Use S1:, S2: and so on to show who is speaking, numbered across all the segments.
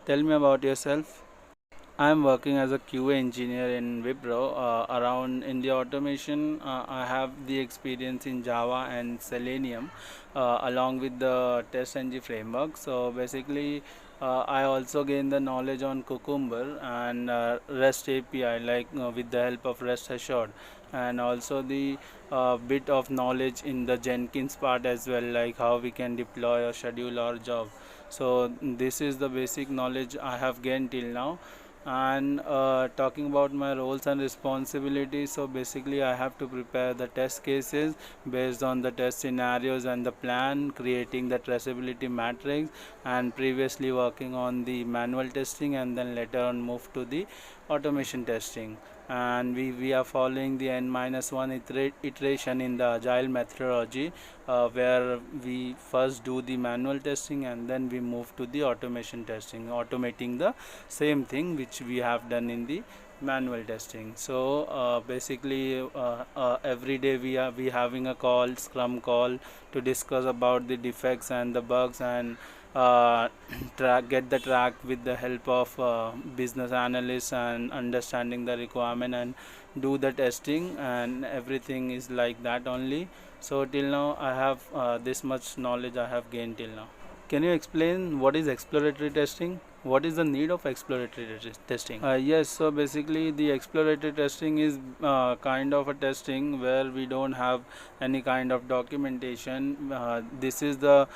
S1: Tell me about yourself. I'm working as a QA engineer in Wipro. Around in the automation, I have the experience in Java and Selenium, along with the TestNG framework. So basically, I also gain the knowledge on Cucumber and REST API, like with the help of REST Assured, and also the bit of knowledge in the Jenkins part as well, like how we can deploy or schedule our job. So this is the basic knowledge I have gained till now. And talking about my roles and responsibilities, so basically I have to prepare the test cases based on the test scenarios and the plan, creating the traceability matrix, and previously working on the manual testing, and then later on move to the automation testing. And we are following the n minus 1 iteration in the agile methodology, where we first do the manual testing and then we move to the automation testing, automating the same thing which we have done in the manual testing. So basically every day we having a call, scrum call, to discuss about the defects and the bugs, and get the track with the help of business analysts, and understanding the requirement and do the testing, and everything is like that only. So till now I have this much knowledge I have gained till now. Can you explain what is exploratory testing? What is the need of exploratory testing? Yes, so basically the exploratory testing is kind of a testing where we don't have any kind of documentation. This is the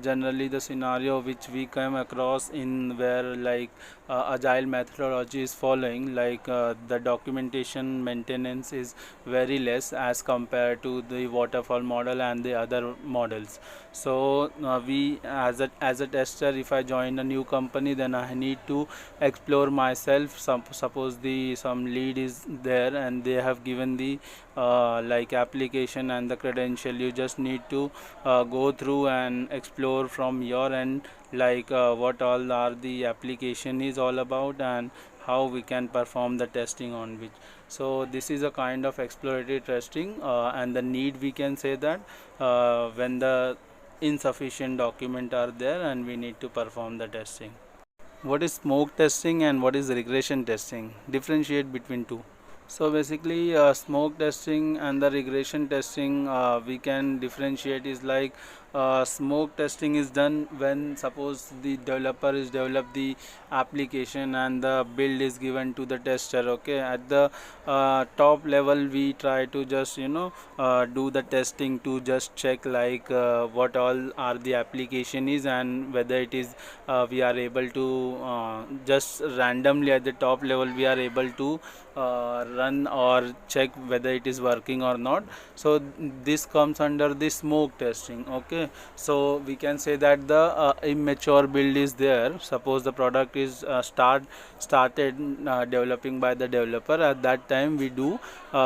S1: generally the scenario which we come across in, where like agile methodology is following, like the documentation maintenance is very less as compared to the waterfall model and the other models. So we as a tester, if I join a new company, then I need to explore myself. Suppose the some lead is there and they have given the like application and the credential, you just need to go through and explore from your end, like what all are the application is all about, and how we can perform the testing on which. So this is a kind of exploratory testing, and the need, we can say that when the insufficient document are there and we need to perform the testing. What is smoke testing and what is regression testing? Differentiate between two. So basically smoke testing and the regression testing, we can differentiate is like smoke testing is done when suppose the developer is developed the application and the build is given to the tester. Okay, at the top level we try to just do the testing to just check like what all are the application is, and whether it is we are able to just randomly at the top level we are able to run or check whether it is working or not. So this comes under the smoke testing. Okay, so we can say that the immature build is there. Suppose the product is started developing by the developer, at that time we do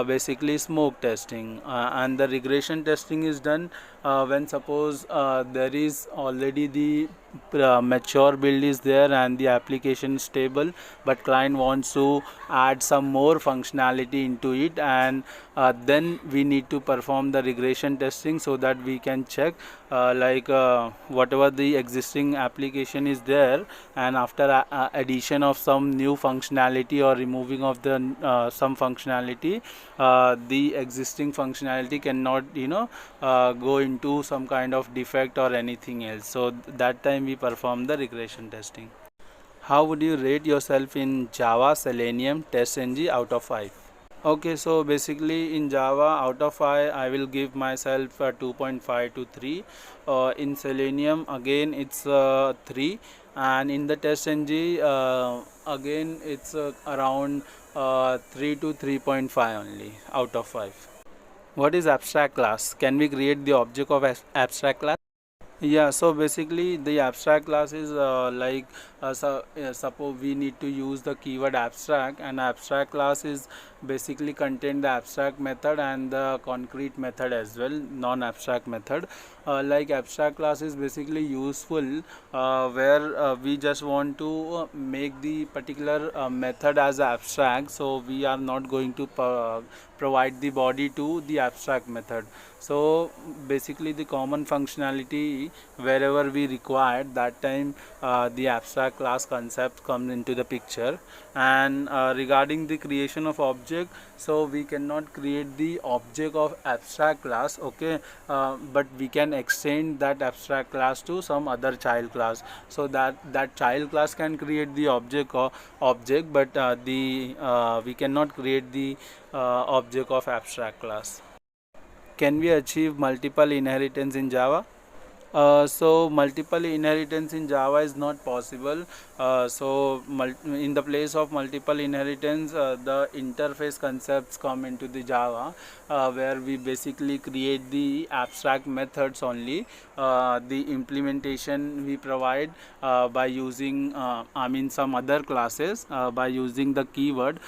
S1: basically smoke testing, and the regression testing is done when suppose there is already the mature build is there and the application is stable, but client wants to add some more functionality into it, and then we need to perform the regression testing so that we can check like whatever the existing application is there, and after addition of some new functionality or removing of the some functionality, the existing functionality cannot go into some kind of defect or anything else. So that time we perform the regression testing. How would you rate yourself in Java, Selenium, TestNG out of 5? Okay, so basically in Java out of 5 I will give myself 2.5 to 3. In Selenium again it's 3, and in the TestNG again it's around 3 to 3.5 only out of 5. What is abstract class? Can we create the object of abstract class? Yeah, so basically the abstract class is suppose we need to use the keyword abstract, and abstract class is basically contain the abstract method and the concrete method as well, non-abstract method. Like abstract class is basically useful where we just want to make the particular method as abstract, so we are not going to provide the body to the abstract method. So basically the common functionality wherever we require, that time the abstract class concept comes into the picture. And regarding the creation of object, so we cannot create the object of abstract class, okay, but we can extend that abstract class to some other child class, so that child class can create the object or object, but the we cannot create the object of abstract class. Can we achieve multiple inheritance in Java? So multiple inheritance in Java is not possible. In the place of multiple inheritance, the interface concepts come into the Java, where we basically create the abstract methods only. The implementation we provide by using, some other classes, by using the keyword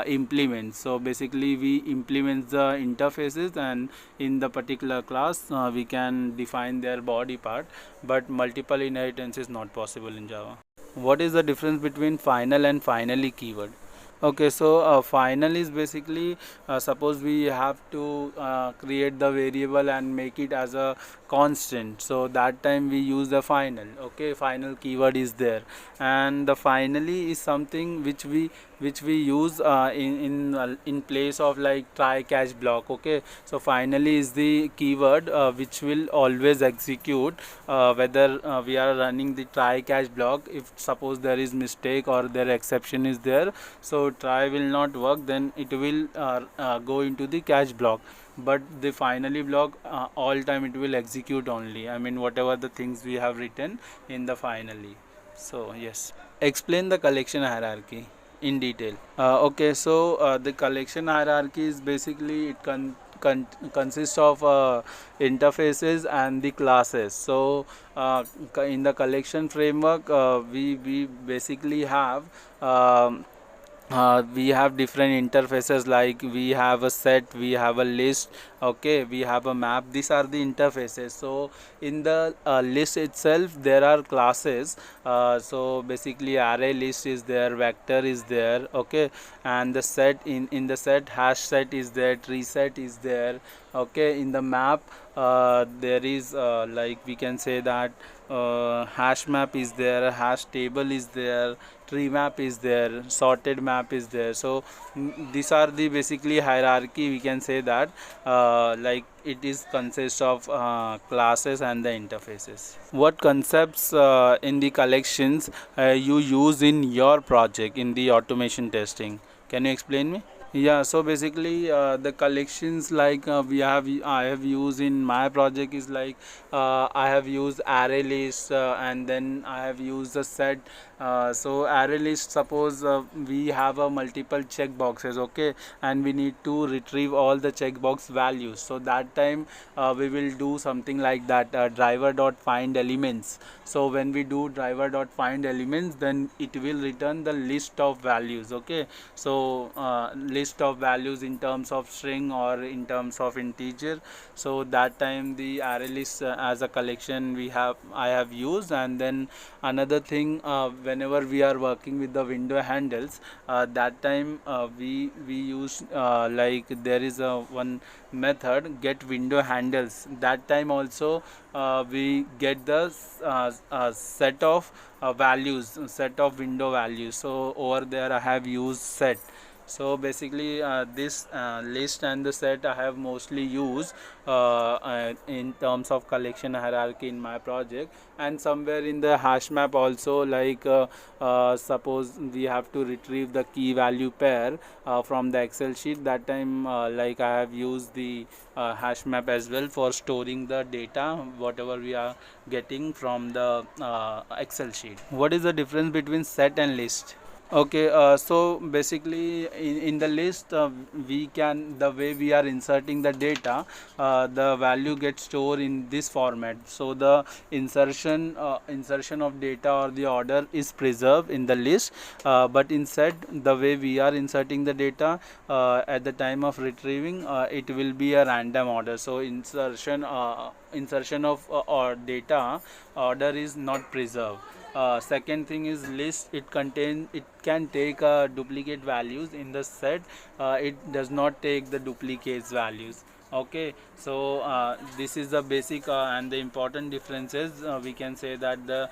S1: implement. So basically we implement the interfaces, and in the particular class we can define their body part, but multiple inheritance is not possible in Java. What is the difference between final and finally keyword? Okay, so final is basically, suppose we have to create the variable and make it as a constant, so that time we use the final. Okay, final keyword is there. And the finally is something which we use in place of like try catch block. Okay, so finally is the keyword which will always execute whether we are running the try catch block. If suppose there is mistake or there exception is there, so try will not work, then it will go into the catch block. But the finally block, all time it will execute only, whatever the things we have written in the finally. So yes, explain the collection hierarchy in detail. Okay, so the collection hierarchy is basically it consists of interfaces and the classes. So in the collection framework, we basically have we have different interfaces, like we have a set, we have a list, okay, we have a map. These are the interfaces. So in the list itself there are classes. So basically array list is there, vector is there, okay, and the set, in the set hash set is there, tree set is there, okay. In the map there is like we can say that hash map is there, hash table is there, tree map is there, sorted map is there. So these are the basically hierarchy, we can say that like it is consists of classes and the interfaces. What concepts in the collections you use in your project in the automation testing? Can you explain me? Yeah, so basically the collections like I have used in my project is like I have used array list, and then I have used a set. So array list, suppose we have a multiple check boxes, okay, and we need to retrieve all the checkbox values. So that time we will do something like that, driver dot find elements. So when we do driver dot find elements, then it will return the list of values, okay. So list of values in terms of string or in terms of integer. So that time the array list as a collection I have used. And then another thing, whenever we are working with the window handles, that time we use like there is a one method get window handles. That time also we get the set of values, set of window values. So over there I have used set. So basically this list and the set I have mostly used in terms of collection hierarchy in my project. And somewhere in the hash map also, like suppose we have to retrieve the key value pair from the Excel sheet. That time like I have used the hash map as well for storing the data whatever we are getting from the Excel sheet. What is the difference between set and list? Okay, so basically in the list we can, the way we are inserting the data, the value gets stored in this format. So the insertion of data or the order is preserved in the list, but instead the way we are inserting the data at the time of retrieving, it will be a random order. So insertion of or data order is not preserved. Second thing is list. It can take duplicate values in the set. It does not take the duplicates values. Okay, so this is the basic and the important differences we can say that the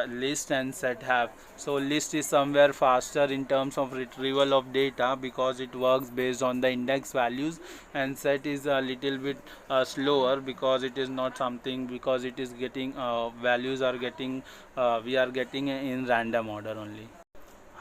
S1: list and set have. So list is somewhere faster in terms of retrieval of data because it works based on the index values, and set is a little bit slower because it is not something, because it is getting values are getting we are getting in random order only.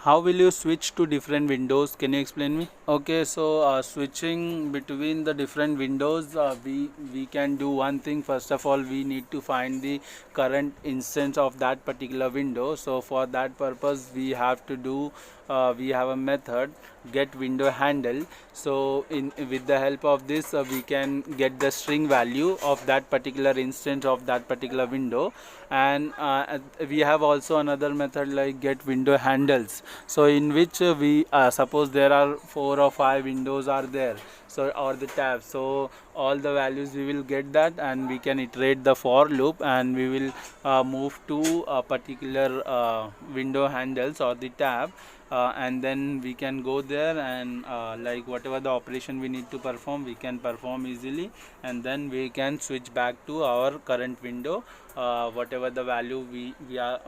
S1: How will you switch to different windows? Can you explain me? Okay, so switching between the different windows, we can do one thing. First of all, we need to find the current instance of that particular window. So for that purpose, we have a method get window handle. So in with the help of this, we can get the string value of that particular instance of that particular window. And we have also another method like get window handles, so in which we suppose there are 4 or 5 windows are there, so or the tabs, so all the values we will get that, and we can iterate the for loop, and we will move to a particular window handles or the tab, and then we can go there, and like whatever the operation we need to perform, we can perform easily, and then we can switch back to our current window, whatever the value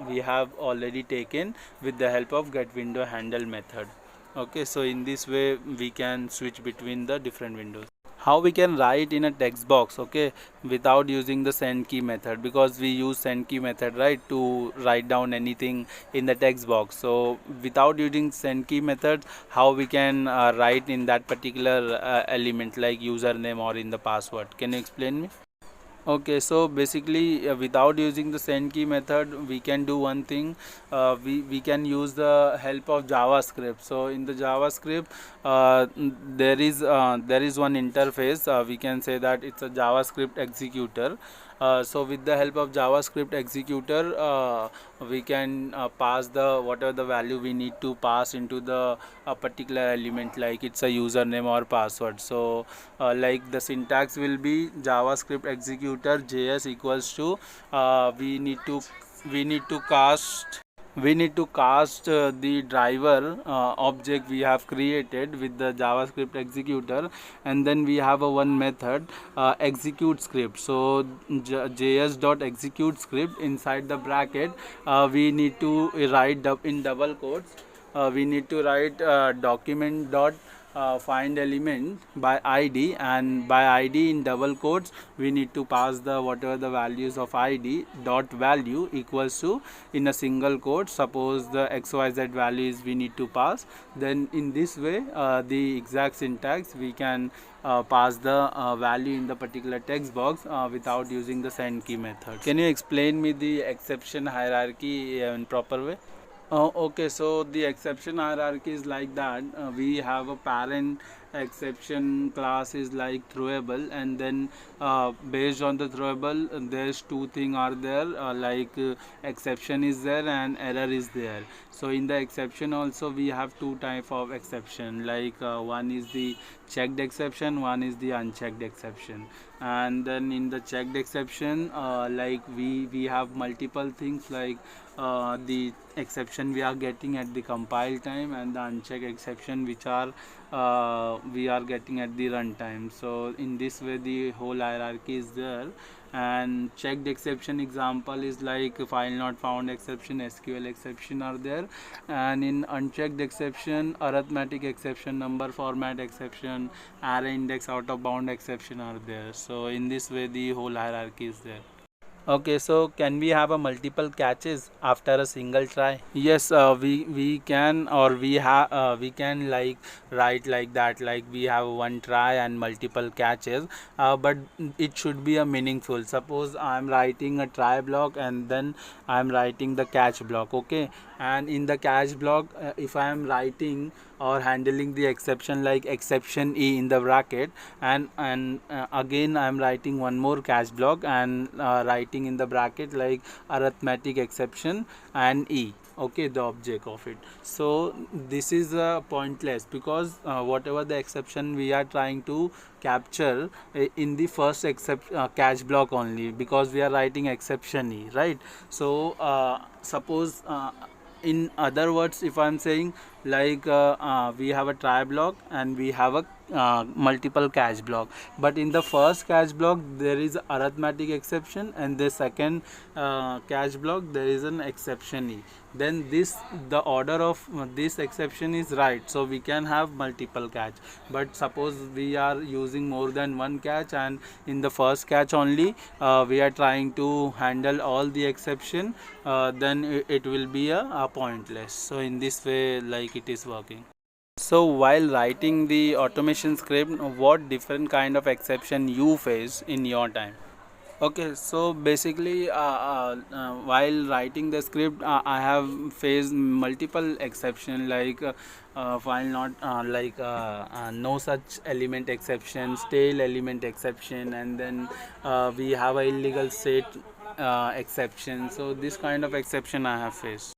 S1: we have already taken with the help of get window handle method. Okay, so in this way we can switch between the different windows. How we can write in a text box, okay, without using the send key method, because we use send key method, right, to write down anything in the text box. So without using send key method, how we can write in that particular element like username or in the password? Can you explain me? Okay, so basically without using the send key method, we can do one thing. We can use the help of JavaScript. So in the JavaScript, there is one interface. We can say that it's a JavaScript executor. So with the help of JavaScript executor, we can pass the whatever the value we need to pass into the a particular element, like it's a username or password. So like the syntax will be JavaScript executor JS equals to we need to cast the driver object we have created with the JavaScript executor, and then we have a one method execute script. So js.execute script, inside the bracket we need to write in double quotes, we need to write document dot find element by id, and by id in double quotes we need to pass the whatever the values of id dot value equals to, in a single quote, suppose the xyz value is we need to pass. Then in this way the exact syntax we can pass the value in the particular text box without using the send key method. Can you explain me the exception hierarchy in proper way? Okay, so the exception hierarchy is like that. We have a parent exception class is like throwable, and then based on the throwable, there's two thing are there, exception is there and error is there. So in the exception also we have two type of exception, one is the checked exception, one is the unchecked exception. And then in the checked exception, we have multiple things, like the exception we are getting at the compile time, and the unchecked exception which are we are getting at the runtime. So in this way the whole hierarchy is there. And checked exception example is like file not found exception, SQL exception are there. And in unchecked exception, arithmetic exception, number format exception, array index out of bound exception are there. So in this way the whole hierarchy is there. Okay, so can we have a multiple catches after a single try? Yes, we can, or we can like write like that, like we have one try and multiple catches, but it should be a meaningful. Suppose I'm writing a try block and then I'm writing the catch block, okay, and in the catch block if I am writing or handling the exception like exception e in the bracket, and again I am writing one more catch block and writing in the bracket like arithmetic exception and e, okay, the object of it. So this is pointless, because whatever the exception we are trying to capture in the first catch block only, because we are writing exception e, right? So suppose in other words, if I'm saying like we have a try block and we have a multiple catch block, but in the first catch block there is arithmetic exception, and the second catch block there is an exception e, then this, the order of this exception is right, so we can have multiple catch. But suppose we are using more than one catch, and in the first catch only we are trying to handle all the exception, then it will be a pointless. So in this way, like, it is working. So while writing the automation script, what different kind of exception you face in your time? Okay, so basically, while writing the script, I have faced multiple exception, like while not no such element exception, stale element exception, and then we have a illegal state exception. So this kind of exception I have faced.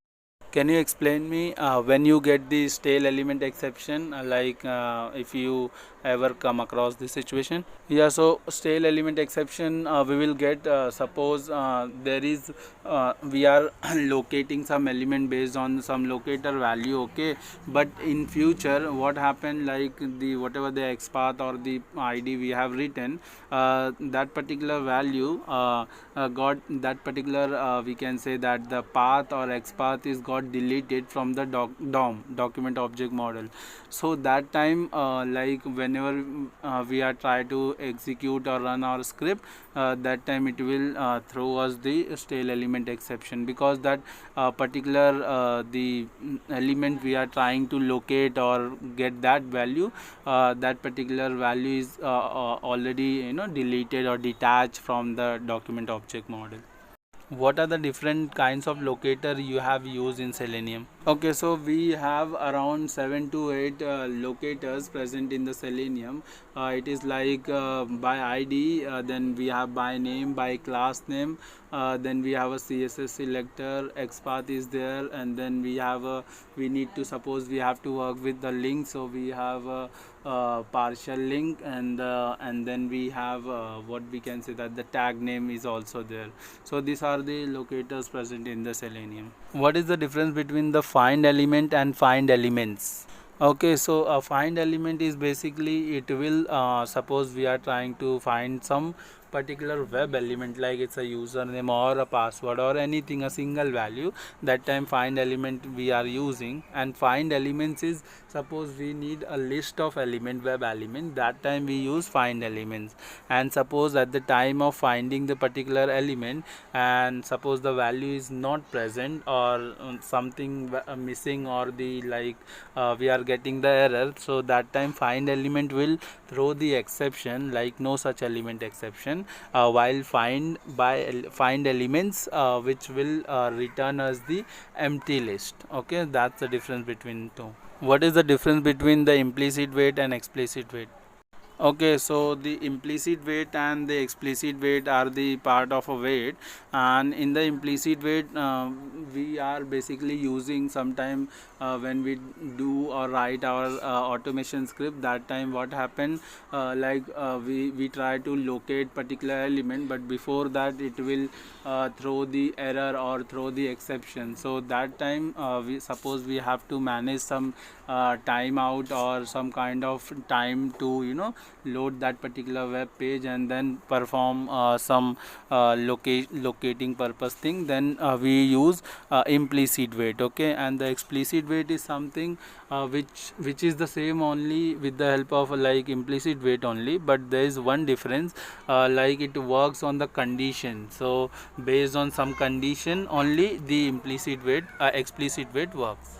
S1: Can you explain me when you get the stale element exception, if you ever come across this situation? Yeah, so stale element exception we will get, suppose there is we are locating some element based on some locator value, okay, but in future what happened, like the whatever the XPath or the ID we have written, that particular value got that particular we can say that the path or XPath is got deleted from the document object model. So that time like whenever we are try to execute or run our script, that time it will throw us the stale element exception, because that particular the element we are trying to locate or get that value, that particular value is already deleted or detached from the document object model. What are the different kinds of locator you have used in Selenium? Okay, so we have around 7 to 8 locators present in the Selenium. It is like by ID, then we have by name, by class name, then we have a CSS selector, XPath is there, and then we have a, we need to, suppose we have to work with the link, so we have a partial link, and then we have what we can say that the tag name is also there. So these are the locators present in the Selenium. What is the difference between the find element and find elements? Okay, so a find element is basically, it will suppose we are trying to find some particular web element, like it's a username or a password or anything, a single value, that time find element we are using. And find elements is, suppose we need a list of element, web element, that time we use find elements. And suppose at the time of finding the particular element, and suppose the value is not present, or something missing, or the like we are getting the error, so that time find element will throw the exception like no such element exception, while find elements which will return us the empty list. Okay, that's the difference between two. What is the difference between the implicit wait and explicit wait? Okay, so the implicit wait and the explicit wait are the part of a wait, and in the implicit wait we are basically using sometime when we do or write our automation script, that time what happened, we try to locate particular element, but before that it will throw the error or throw the exception. So that time we suppose we have to manage some timeout or some kind of time to load that particular web page, and then perform some locating purpose thing, then we use implicit wait. Okay, and the explicit wait is something which is the same only with the help of like implicit wait only, but there is one difference, like it works on the condition. So based on some condition only the explicit wait works.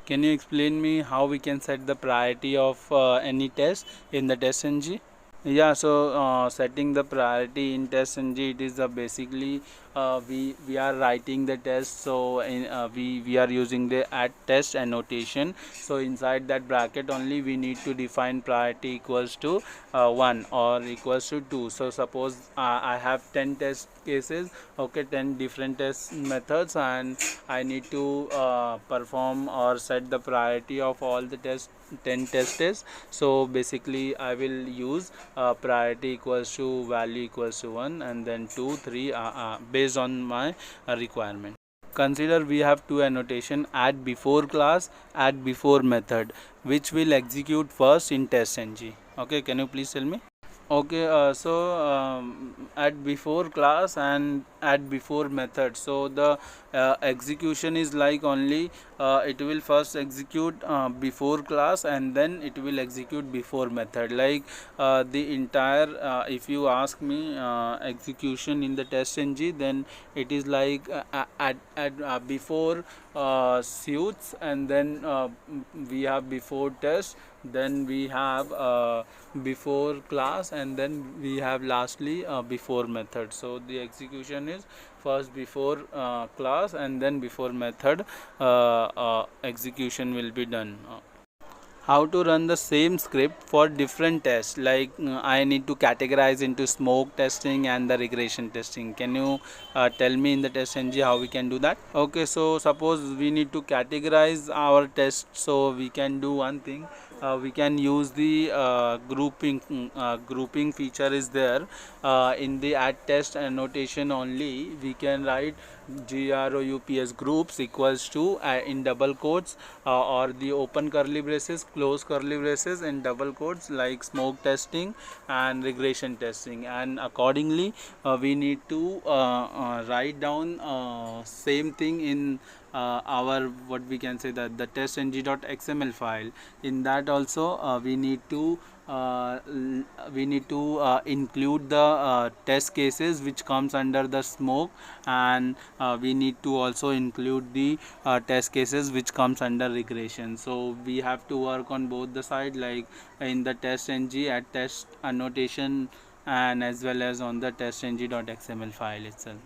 S1: Can you explain me how we can set the priority of any test in the TestNG? Yeah, so setting the priority in TestNG, it is basically we are writing the test. So we are using the at test annotation. So inside that bracket only we need to define priority equals to 1 or equals to 2. So suppose I have 10 test cases, okay, 10 different test methods, and I need to perform or set the priority of all the 10 tests. So basically I will use priority equals to value equals to 1, and then 2 3 based on my requirement. Consider we have two annotation: add before class, add before method, which will execute first in testng. Okay, can you please tell me? Okay, at before class and at before method. So the execution is like only it will first execute before class, and then it will execute before method. Like the entire, if you ask me, execution in the testng, then it is like at before suits, and then we have before test, then we have before class, and then we have lastly before method. So the execution is first before class and then before method execution will be done. How to run the same script for different tests, like I need to categorize into smoke testing and the regression testing. Can you tell me in the testng how we can do that? Okay, so suppose we need to categorize our test, so we can do one thing. We can use the grouping feature is there in the add test annotation only. We can write groups equals to in double quotes or the open curly braces, close curly braces, in double quotes, like smoke testing and regression testing, and accordingly we need to write down same thing in our, what we can say, that the testng.xml file. In that also we need to include the test cases which comes under the smoke, and we need to also include the test cases which comes under regression. So we have to work on both the side, like in the testng at test annotation, and as well as on the testng.xml file itself.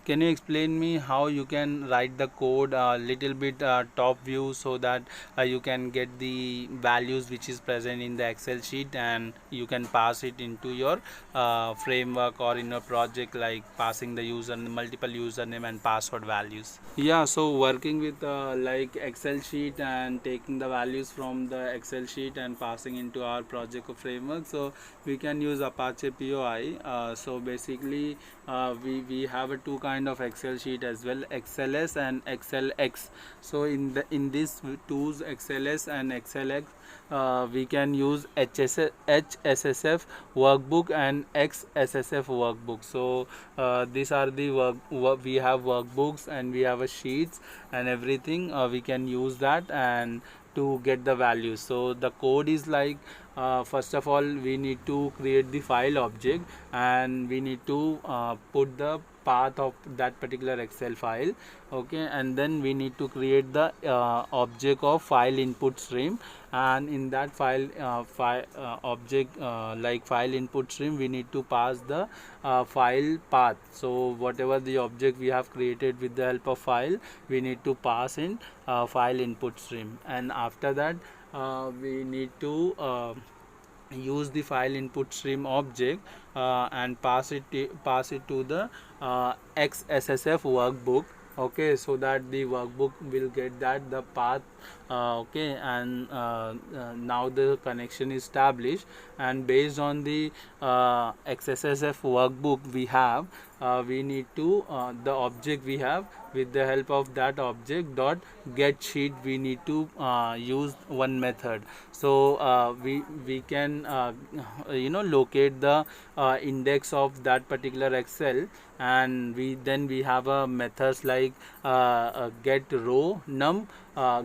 S1: Can you explain me how you can write the code a little bit top view, so that you can get the values which is present in the Excel sheet, and you can pass it into your framework or in a project, like passing the multiple username and password values? Yeah, so working with like Excel sheet and taking the values from the Excel sheet and passing into our project framework, so we can use Apache POI. So basically we have a two kind of Excel sheet as well, XLS and XLX. So in these tools, XLS and XLX, we can use HSSF workbook and XSSF workbook. So these are the we have workbooks and we have a sheets and everything. We can use that and to get the values. So the code is like, first of all we need to create the file object, and we need to put the path of that particular Excel file, okay, and then we need to create the object of file input stream, and in that file object like file input stream, we need to pass the file path. So whatever the object we have created with the help of file, we need to pass in file input stream, and after that we need to use the file input stream object and pass it to the XSSF workbook, okay, so that the workbook will get that the path, okay, and now the connection is established, and based on the XSSF workbook we need to the object we have, with the help of that object dot get sheet, we need to use one method. So we can locate the index of that particular Excel, and we have a methods like get row num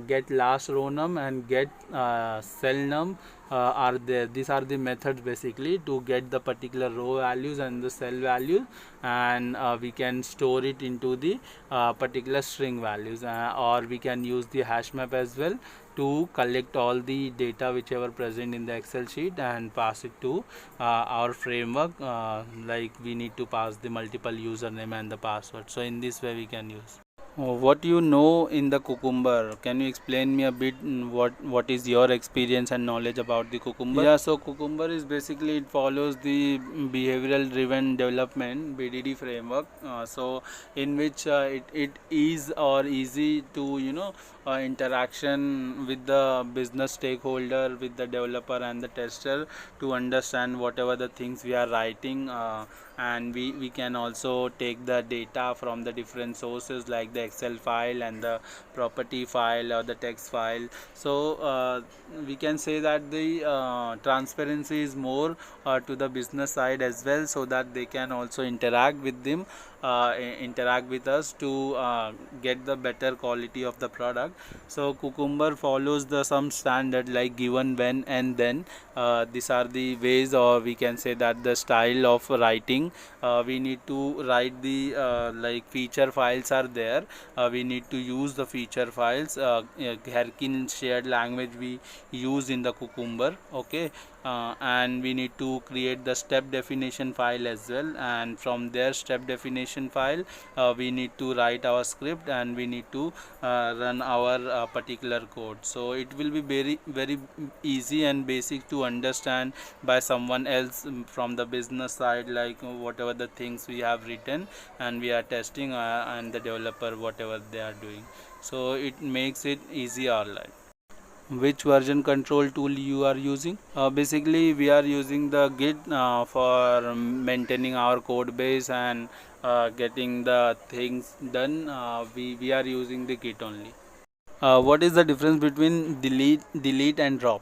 S1: get last row num and get cell num are there. These are the methods basically to get the particular row values and the cell values, and we can store it into the particular string values, or we can use the hash map as well to collect all the data whichever present in the Excel sheet and pass it to our framework. Like we need to pass the multiple username and the password, so in this way we can use. What you know in the Cucumber? Can you explain me a bit, what is your experience and knowledge about the Cucumber? Yeah, so Cucumber is basically, it follows the behavioral driven development BDD framework. So in which it is or easy to interaction with the business stakeholder, with the developer and the tester, to understand whatever the things we are writing. And we can also take the data from the different sources like the Excel file and the property file or the text file. So we can say that the transparency is more to the business side as well, so that they can also interact with them, interact with us to get the better quality of the product. So Cucumber follows the some standard like given, when, and then. These are the ways, or we can say that the style of writing. We need to write the like feature files are there. We need to use the feature files. Gherkin shared language we use in the Cucumber. Okay. And we need to create the step definition file as well, and from their step definition file we need to write our script, and we need to run our particular code. So it will be very easy and basic to understand by someone else from the business side, like whatever the things we have written and we are testing, and the developer whatever they are doing. So it makes it easy our life. Which version control tool you are using? Basically we are using the Git for maintaining our code base and getting the things done. We are using the Git only. What is the difference between delete and drop?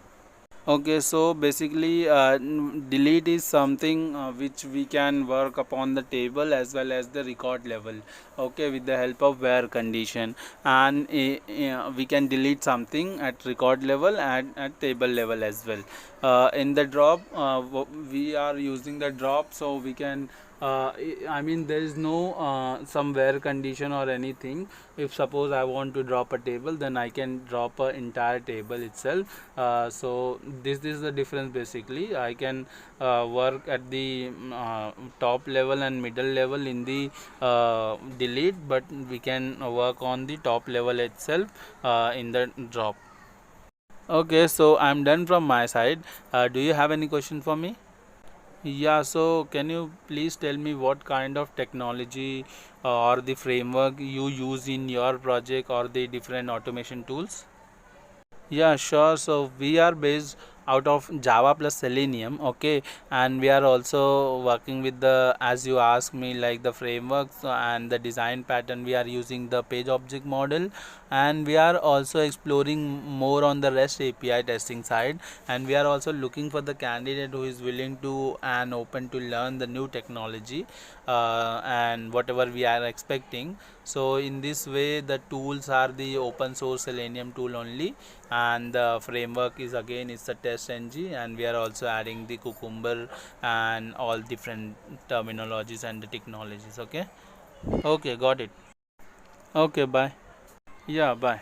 S1: Okay, so basically delete is something which we can work upon the table as well as the record level, okay, with the help of where condition. And we can delete something at record level and at table level as well. In the drop, we are using the drop, so we can I mean there is no some where condition or anything. If suppose I want to drop a table, then I can drop a entire table itself. So this is the difference. Basically I can work at the top level and middle level in the delete, but we can work on the top level itself in the drop. Okay, so I'm done from my side. Do you have any question for me? Yeah, so can you please tell me what kind of technology or the framework you use in your project or the different automation tools? Yeah, sure. So we are based out of Java plus Selenium, okay, and we are also working with the, as you asked me, like the frameworks and the design pattern. We are using the page object model, and we are also exploring more on the REST API testing side, and we are also looking for the candidate who is willing to and open to learn the new technology and whatever we are expecting. So in this way the tools are the open source Selenium tool only, and the framework is again is the TestNG, and we are also adding the Cucumber and all different terminologies and the technologies. Okay, okay, got it. Okay, bye. Yeah, bye.